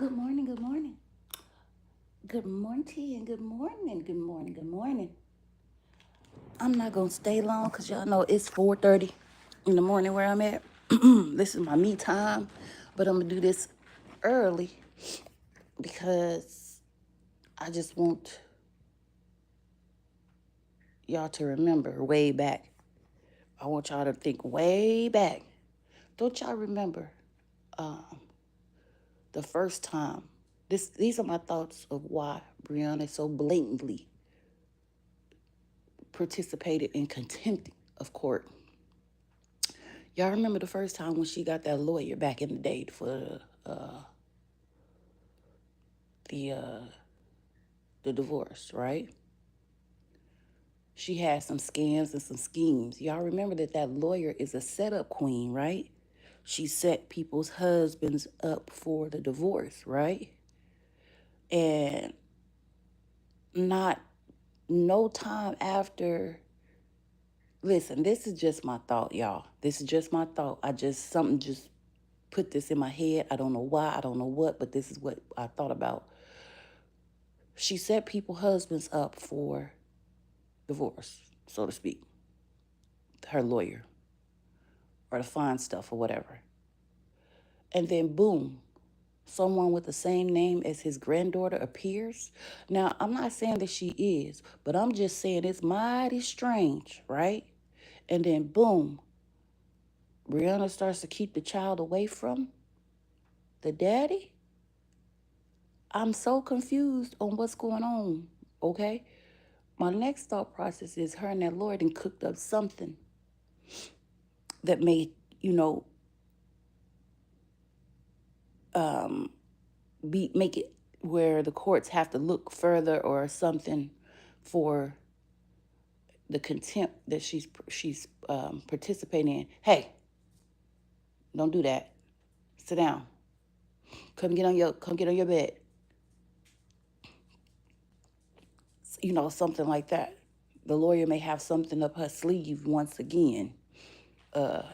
Good morning, good morning. Good morning and good morning, good morning, good morning. I'm not gonna stay long because y'all know it's 4:30 in the morning where I'm at. This is my me time, but I'm gonna do this early because I just want y'all to remember way back. I want y'all to think way back. Don't y'all remember um, the first time? These are my thoughts of why Briana so blatantly participated in contempt of court. Y'all remember the first time when she got that lawyer back in the day for the uh, the divorce, right? She had some scams and some schemes. Y'all remember that lawyer is a setup queen, right? She set people's husbands up for the divorce, right? And not no time after. Listen, this is just my thought, y'all. This is just my thought. Something just put this in my head. I don't know why, I don't know what, but this is what I thought about. She set people husbands up for divorce, so to speak, her lawyer, or to find stuff or whatever. And then boom, someone with the same name as his granddaughter appears. Now, I'm not saying that she is, but I'm just saying it's mighty strange, right? And then boom, Brianna starts to keep the child away from the daddy. I'm so confused on what's going on, okay? My next thought process is her and that lawyer then cooked up something that made, you know, make it where the courts have to look further or something for the contempt that she's participating in. Hey, don't do that. Sit down. Come get on your bed. Something like that. The lawyer may have something up her sleeve once again.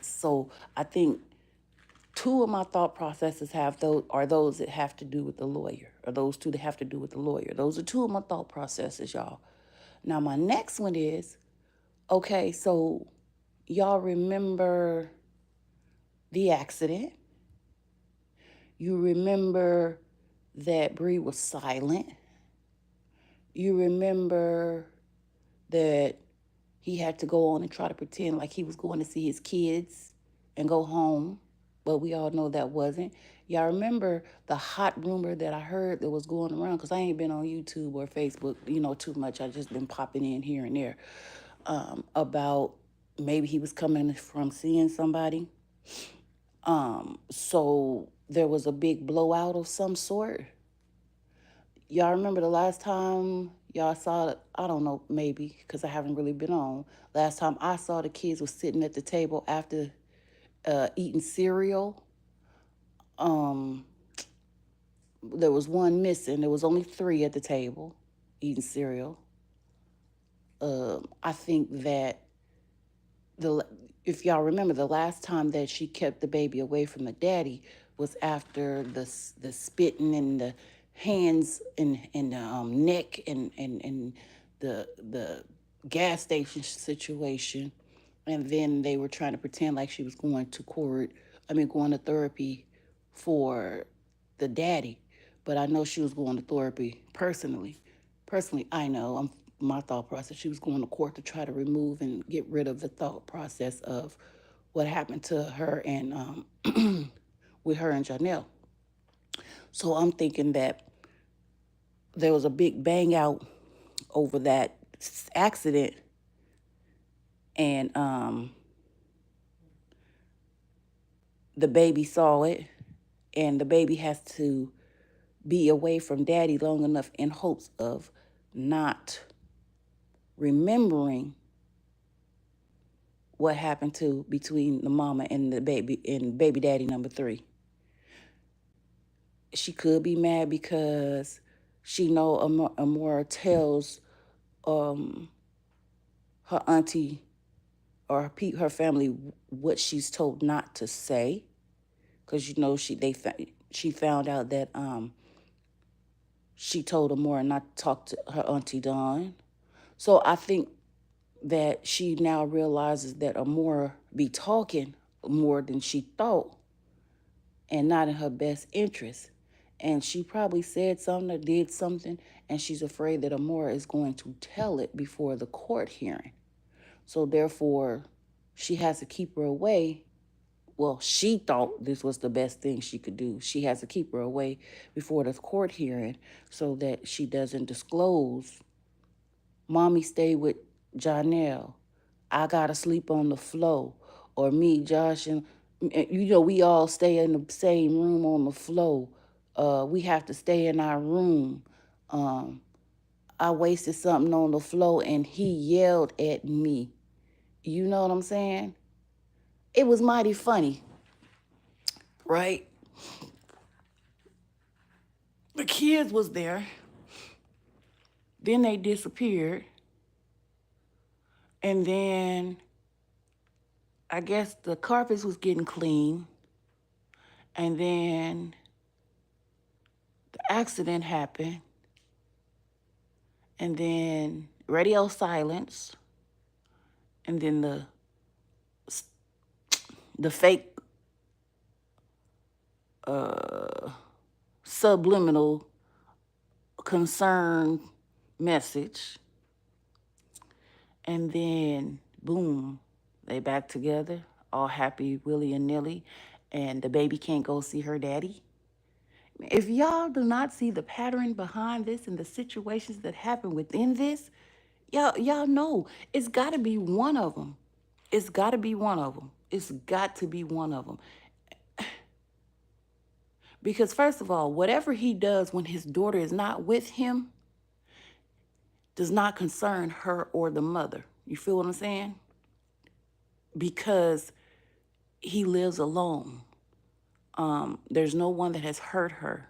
So I think two of my thought processes those that have to do with the lawyer, or those two that have to do with the lawyer. Those are two of my thought processes, y'all. Now my next one is, okay, so y'all remember the accident. You remember that Bree was silent. You remember that he had to go on and try to pretend like he was going to see his kids and go home, but we all know that wasn't. Y'all remember the hot rumor that I heard that was going around, because I ain't been on YouTube or Facebook, too much. I just been popping in here and there, about maybe he was coming from seeing somebody. So there was a big blowout of some sort. Y'all remember the last time y'all saw it? I don't know, maybe, because I haven't really been on. Last time I saw the kids was sitting at the table after eating cereal. Um, there was one missing. There was only three at the table eating cereal. I think that the if y'all remember, the last time that she kept the baby away from the daddy was after the spitting and the hands and the neck and the gas station situation, and then they were trying to pretend like she was going to court. I mean, going to therapy for the daddy, but I know she was going to therapy personally. Personally, I know my thought process. She was going to court to try to remove and get rid of the thought process of what happened to her and with her and Janelle. So I'm thinking that there was a big bang out over that accident, and the baby saw it, and the baby has to be away from daddy long enough in hopes of not remembering what happened to between the mama and the baby and baby daddy number three. She could be mad because she know Amora tells um, her auntie or her family what she's told not to say, because she she found out that she told Amora not to talk to her auntie Dawn. So I think that she now realizes that Amora be talking more than she thought and not in her best interest. And she probably said something or did something, and she's afraid that Amora is going to tell it before the court hearing. So therefore, she has to keep her away. Well, she thought this was the best thing she could do. She has to keep her away before the court hearing so that she doesn't disclose. Mommy stay with Janelle. I gotta sleep on the floor. Or me, Josh, and we all stay in the same room on the floor. We have to stay in our room. Um, I wasted something on the floor and he yelled at me. You know what I'm saying? It was mighty funny, right? The kids was there. Then they disappeared. And then I guess the carpets was getting clean. And then the accident happened. And then radio silence. And then the fake subliminal concern message. And then boom, they back together, all happy, willy and nilly, and the baby can't go see her daddy. If y'all do not see the pattern behind this and the situations that happen within this, y'all know it's got to be one of them. It's got to be one of them. It's got to be one of them. Because first of all, whatever he does when his daughter is not with him does not concern her or the mother. You feel what I'm saying? Because he lives alone. There's no one that has hurt her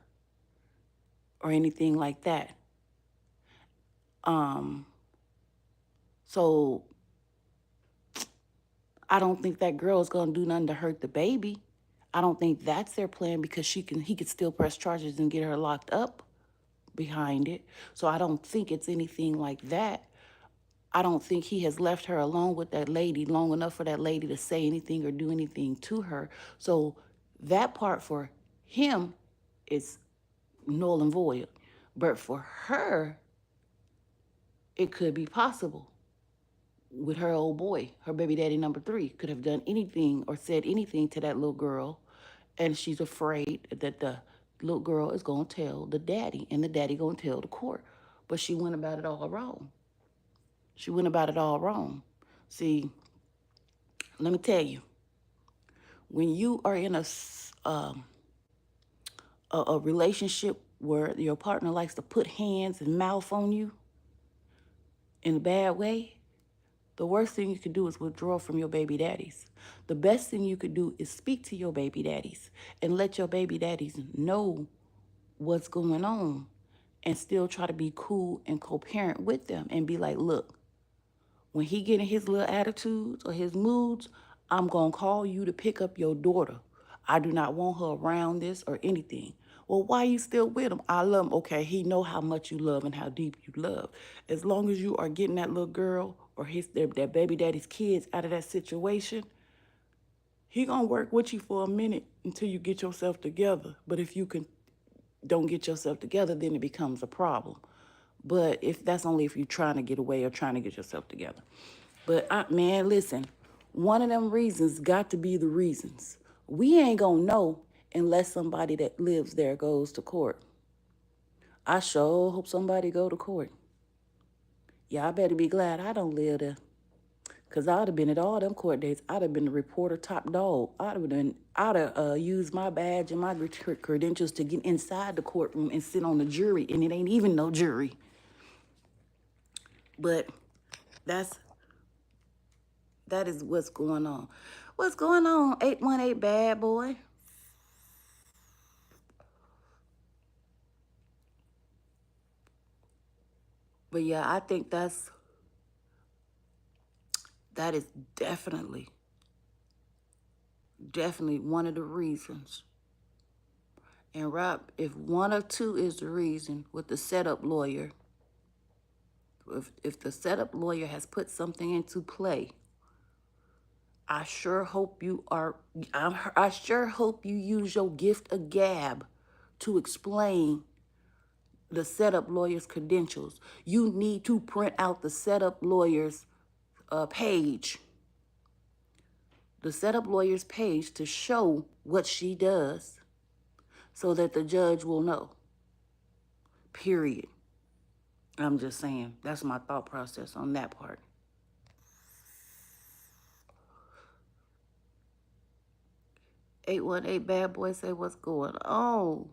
or anything like that. So I don't think that girl is gonna do nothing to hurt the baby. I don't think that's their plan because he could still press charges and get her locked up behind it. So I don't think it's anything like that. I don't think he has left her alone with that lady long enough for that lady to say anything or do anything to her. So that part for him is null and void. But for her, it could be possible with her old boy, her baby daddy number 3, could have done anything or said anything to that little girl. And she's afraid that the little girl is going to tell the daddy and the daddy going to tell the court. But she went about it all wrong. She went about it all wrong. See, let me tell you, when you are in a relationship where your partner likes to put hands and mouth on you in a bad way, the worst thing you could do is withdraw from your baby daddies. The best thing you could do is speak to your baby daddies and let your baby daddies know what's going on and still try to be cool and co-parent with them and be like, look, when he getting his little attitudes or his moods, I'm going to call you to pick up your daughter. I do not want her around this or anything. Well, why you still with him? I love him. Okay, he know how much you love and how deep you love. As long as you are getting that little girl or that baby daddy's kids out of that situation, he gonna work with you for a minute until you get yourself together. But if you don't get yourself together, then it becomes a problem. But if that's only if you're trying to get away or trying to get yourself together. But man, listen, one of them reasons got to be the reasons. We ain't gonna know unless somebody that lives there goes to court. I sure hope somebody go to court. Yeah, I better be glad I don't live there. Cause I'd have been at all them court dates. I'd have been the reporter top dog. I'd have used my badge and my credentials to get inside the courtroom and sit on the jury, and it ain't even no jury. But that is what's going on. What's going on, 818 bad boy? But yeah, I think that is definitely one of the reasons. And Rob, if one or two is the reason with the setup lawyer, if the setup lawyer has put something into play, I sure hope you are. I sure hope you use your gift of gab to explain the setup lawyer's credentials. You need to print out the setup lawyer's page, the setup lawyer's page to show what she does, so that the judge will know. Period. I'm just saying. That's my thought process on that part. 818 bad boy say what's going on.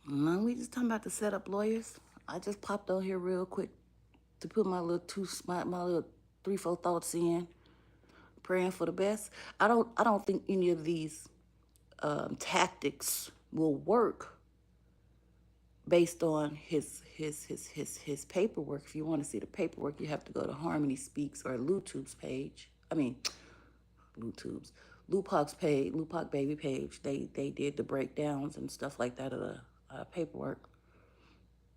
No, we just talking about the setup lawyers. I just popped on here real quick to put my little my little 3-4 thoughts in, praying for the best. I don't think any of these tactics will work based on his paperwork. If you want to see the paperwork, you have to go to Harmony Speaks or LuTube's page. I mean, Lupac's page, Lupac baby page. They did the breakdowns and stuff like that of the paperwork.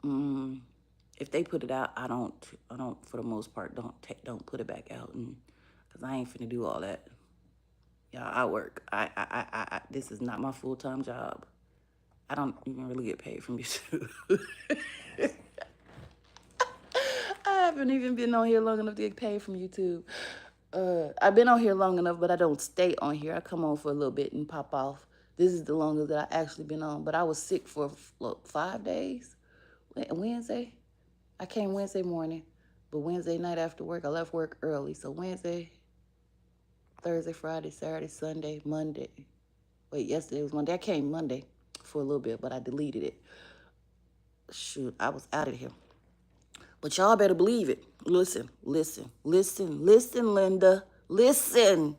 If they put it out, I don't for the most part don't put it back out, and because I ain't finna do all that. Yeah, I work. This is not my full-time job. I don't even really get paid from YouTube. I haven't even been on here long enough to get paid from YouTube. I've been on here long enough, but I don't stay on here. I come on for a little bit and pop off. This is the longest that I actually been on, but I was sick for 5 days. Wednesday, I came Wednesday morning, but Wednesday night after work, I left work early. So Wednesday, Thursday, Friday, Saturday, Sunday, Monday. Wait, yesterday was Monday. I came Monday for a little bit, but I deleted it. Shoot, I was out of here. But y'all better believe it. Listen, Linda. Listen.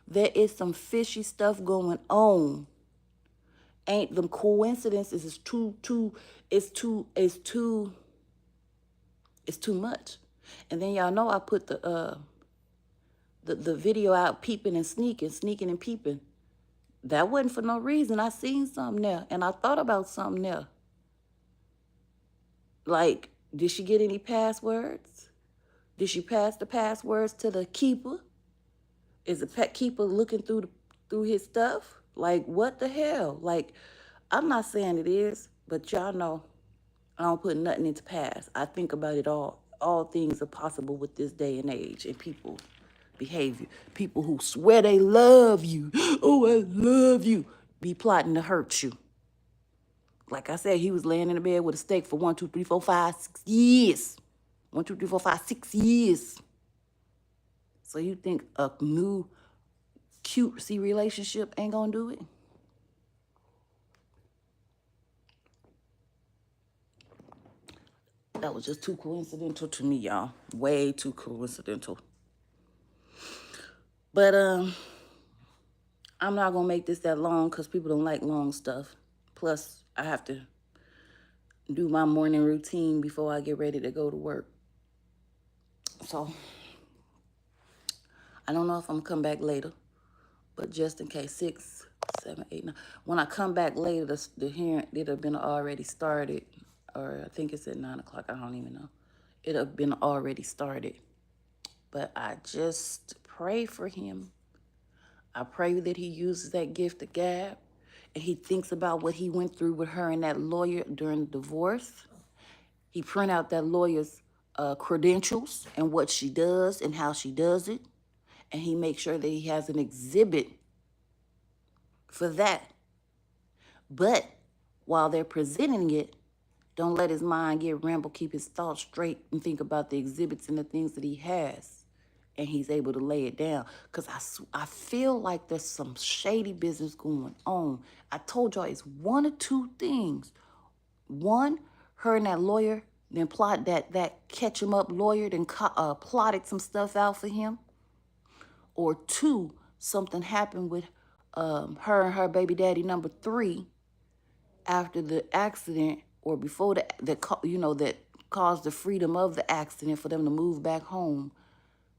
There is some fishy stuff going on. Ain't them coincidences is it's too much. And then y'all know I put the video out peeping and sneaking and peeping. That wasn't for no reason. I seen something there, and I thought about something there. Like, did she get any passwords? Did she pass the passwords to the keeper? Is the pet keeper looking through his stuff? Like, what the hell? Like, I'm not saying it is, but y'all know I don't put nothing into pass. I think about it all. All things are possible with this day and age and people behavior. People who swear they love you. Oh, I love you. Be plotting to hurt you. Like I said, he was laying in the bed with a steak for 1, 2, 3, 4, 5, 6 years. 1, 2, 3, 4, 5, 6 years. So you think a new cutesy relationship ain't gonna do it? That was just too coincidental to me, y'all. Way too coincidental. But I'm not gonna make this that long because people don't like long stuff. Plus, I have to do my morning routine before I get ready to go to work. So I don't know if I'm gonna come back later, but just in case, 6, 7, 8, 9. When I come back later, the hearing it'll have been already started, or I think it's at 9 o'clock. I don't even know. It'll have been already started. But I just pray for him. I pray that he uses that gift of gab and he thinks about what he went through with her and that lawyer during the divorce. He print out that lawyer's credentials and what she does and how she does it. And he makes sure that he has an exhibit for that. But while they're presenting it, don't let his mind get ramble, keep his thoughts straight and think about the exhibits and the things that he has. And he's able to lay it down. Because I feel like there's some shady business going on. I told y'all it's one or two things. One, her and that lawyer then plot that catch him up lawyer then plotted some stuff out for him. Or two, something happened with her and her baby daddy number 3 after the accident or before that caused the freedom of the accident for them to move back home.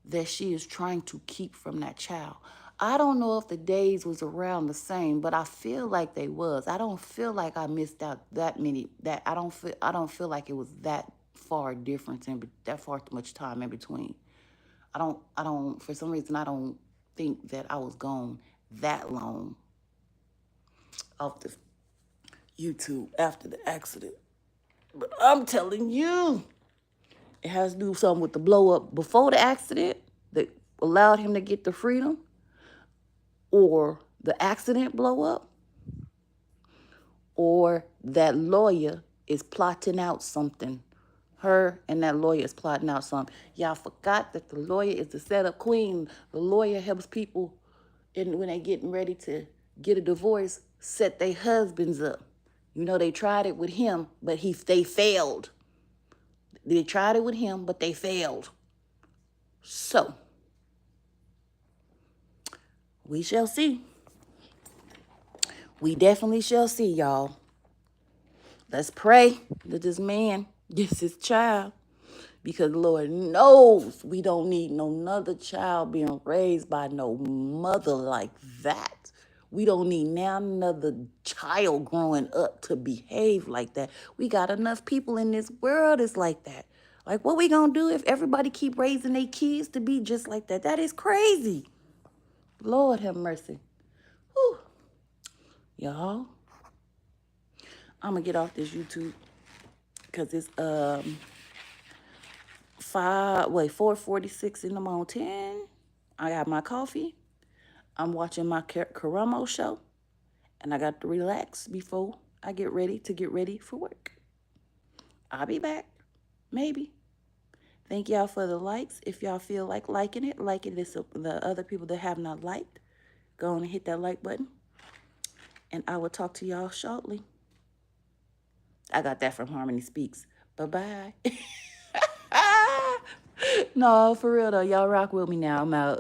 that she is trying to keep from that child. I don't know if the days was around the same, but I feel like they was. I don't feel like I missed out that many. That I don't feel like it was that far difference in that far too much time in between. I don't for some reason I don't think that I was gone that long off the YouTube after the accident. But I'm telling you, it has to do something with the blow up before the accident that allowed him to get the freedom, or the accident blow up, or that lawyer is plotting out something. Her and that lawyer is plotting out something. Y'all forgot that the lawyer is the setup queen. The lawyer helps people when they getting ready to get a divorce, set their husbands up. You know, they tried it with him, but they failed. They tried it with him, but they failed. So, we shall see. We definitely shall see, y'all. Let's pray that this man gets his child, because Lord knows we don't need no another child being raised by no mother like that. We don't need now another child growing up to behave like that. We got enough people in this world that's like that. Like, what we gonna do if everybody keep raising their kids to be just like that? That is crazy. Lord have mercy. Whew. Y'all, I'm gonna get off this YouTube because it's 4:46 in the morning. I got my coffee. I'm watching my Karamo show, and I got to relax before I get ready for work. I'll be back, maybe. Thank y'all for the likes. If y'all feel like liking it, the other people that have not liked, go on and hit that like button. And I will talk to y'all shortly. I got that from Harmony Speaks. Bye-bye. No, for real though. Y'all rock with me now. I'm out.